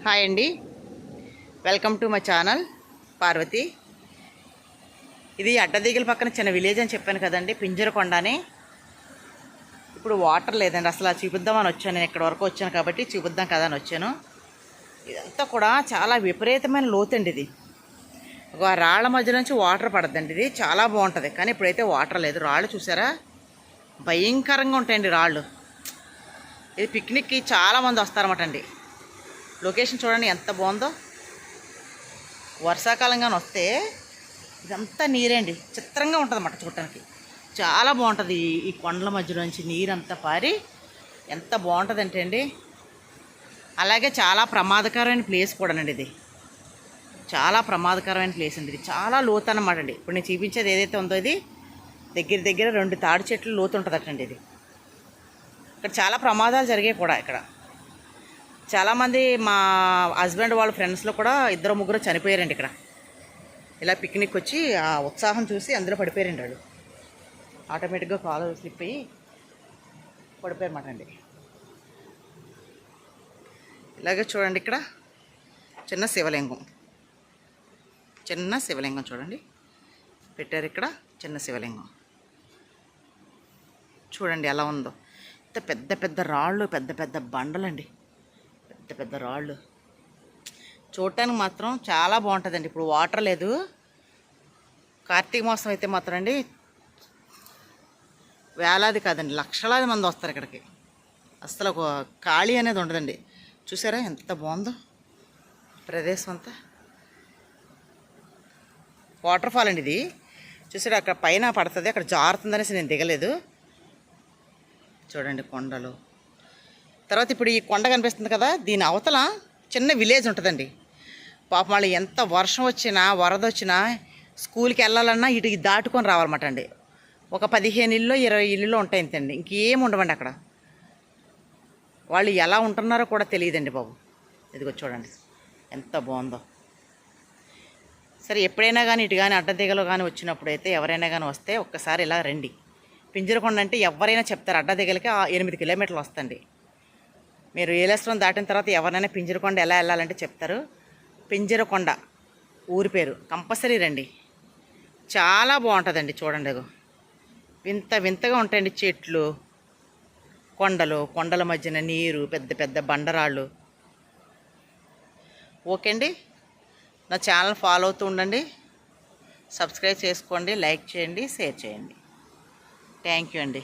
Hi అండి, welcome to my channel Parvathi. ఇది అడ్డదిగల పక్కన చిన్న విలేజ్ అని చెప్పాను కదండి, పింజరకొండ అని. ఇప్పుడు వాటర్ లేదండి, అసలు చూపిద్దామని వచ్చాను. నేను ఇక్కడ వరకు వచ్చాను కాబట్టి చూపిద్దాం కదా అని వచ్చాను. ఇదంతా కూడా చాలా విపరీతమైన లోతండి. ఇది ఒక రాళ్ల మధ్య నుంచి వాటర్ పడద్దండి. ఇది చాలా బాగుంటుంది, కానీ ఇప్పుడైతే వాటర్ లేదు. రాళ్ళు చూసారా, భయంకరంగా ఉంటాయండి రాళ్ళు. ఇది పిక్నిక్కి చాలామంది వస్తారన్నమాట అండి. లొకేషన్ చూడండి ఎంత బాగుందో. వర్షాకాలంగానే వస్తే ఇదంతా నీరేండి, చిత్రంగా ఉంటుంది అన్నమాట చూడటానికి. చాలా బాగుంటుంది. ఈ కొండల మధ్యలో నుంచి నీరంతా పారి ఎంత బాగుంటుంది అంటే అండి. అలాగే చాలా ప్రమాదకరమైన ప్లేస్ కూడానండి. ఇది చాలా ప్రమాదకరమైన ప్లేస్ అండి. ఇది చాలా లోతు అన్నమాట అండి. ఇప్పుడు నేను చూపించేది ఏదైతే ఉందో ఇది దగ్గర దగ్గర 2 తాడి చెట్లు లోతు ఉంటుందటండి. ఇది ఇక్కడ చాలా ప్రమాదాలు జరిగాయి కూడా. ఇక్కడ చాలామంది మా హస్బెండ్ వాళ్ళ ఫ్రెండ్స్లో కూడా 2-3 చనిపోయారండి. ఇక్కడ ఇలా పిక్నిక్ వచ్చి ఆ ఉత్సాహం చూసి అందులో పడిపోయారండి. వాళ్ళు ఆటోమేటిక్గా కాలు స్లిప్ అయ్యి పడిపోయారన్నమాట అండి. ఇలాగే చూడండి, ఇక్కడ చిన్న శివలింగం చూడండి పెట్టారు. ఇక్కడ చిన్న శివలింగం చూడండి ఎలా ఉందో. ఇంత పెద్ద పెద్ద రాళ్ళు, పెద్ద పెద్ద బండలండి, పెద్ద రాళ్ళు. చూడటానికి మాత్రం చాలా బాగుంటుందండి. ఇప్పుడు వాటర్ లేదు. కార్తీక మాసం అయితే మాత్రం అండి వేలాది కాదండి, లక్షలాది మంది వస్తారు ఇక్కడికి. అసలు ఒక ఖాళీ అనేది ఉండదండి. చూసారా ఎంత బాగుందో ప్రదేశం అంతా. వాటర్ ఫాల్ అండి ఇది. చూసారా అక్కడ పైన పడుతుంది, అక్కడ జారుతుందనేసి నేను దిగలేదు. చూడండి కొండలు. తర్వాత ఇప్పుడు ఈ కొండ కనిపిస్తుంది కదా, దీని అవతల చిన్న విలేజ్ ఉంటుందండి. పాపం వాళ్ళు ఎంత వర్షం వచ్చినా వరద వచ్చినా స్కూల్కి వెళ్ళాలన్నా ఇటు దాటుకొని రావాలన్నమాట అండి. ఒక 15 ఇళ్ళు 20 ఇళ్ళు ఉంటాయి ఇంతండి, ఇంకేం ఉండవండి అక్కడ. వాళ్ళు ఎలా ఉంటున్నారో కూడా తెలియదండి బాబు. ఇదిగో చూడండి ఎంత బాగుందో. సరే ఎప్పుడైనా కానీ ఇటు కానీ అడ్డదిగలో కానీ వచ్చినప్పుడు అయితే ఎవరైనా కానీ వస్తే ఒక్కసారి ఇలా రండి. పింజరకొండ అంటే ఎవరైనా చెప్తారు, అడ్డదిగలకి 8 కిలోమీటర్లు వస్తుంది. మీరు ఏలేశ్వరం దాటిన తర్వాత ఎవరైనా పింజరకొండ ఎలా వెళ్ళాలంటే చెప్తారు. పింజరకొండ ఊరి పేరు, కంపల్సరీ రండి. చాలా బాగుంటుందండి. చూడండి వింత వింతగా ఉంటాయండి చెట్లు, కొండల మధ్యన నీరు, పెద్ద పెద్ద బండరాళ్ళు. ఓకే అండి, నా ఛానల్ ఫాలో అవుతూ ఉండండి, సబ్స్క్రైబ్ చేసుకోండి, లైక్ చేయండి, షేర్ చేయండి. థ్యాంక్ యూ అండి.